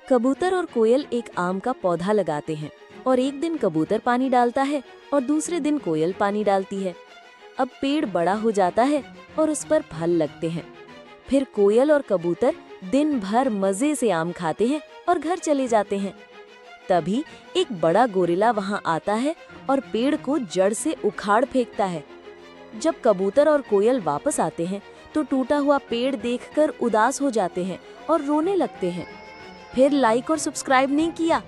कबूतर और कोयल एक आम का पौधा लगाते हैं और एक दिन कबूतर पानी डालता है और दूसरे दिन कोयल पानी डालती है। अब पेड़ बड़ा हो जाता है और उस पर फल लगते हैं। फिर कोयल और कबूतर दिन भर मजे से आम खाते हैं और घर चले जाते हैं। तभी एक बड़ा गोरिल्ला वहां आता है और पेड़ को जड़ से उखाड़ फेंकता है। जब कबूतर और कोयल वापस आते हैं तो टूटा हुआ पेड़ देखकर उदास हो जाते हैं और रोने लगते हैं। फिर लाइक और सब्सक्राइब नहीं किया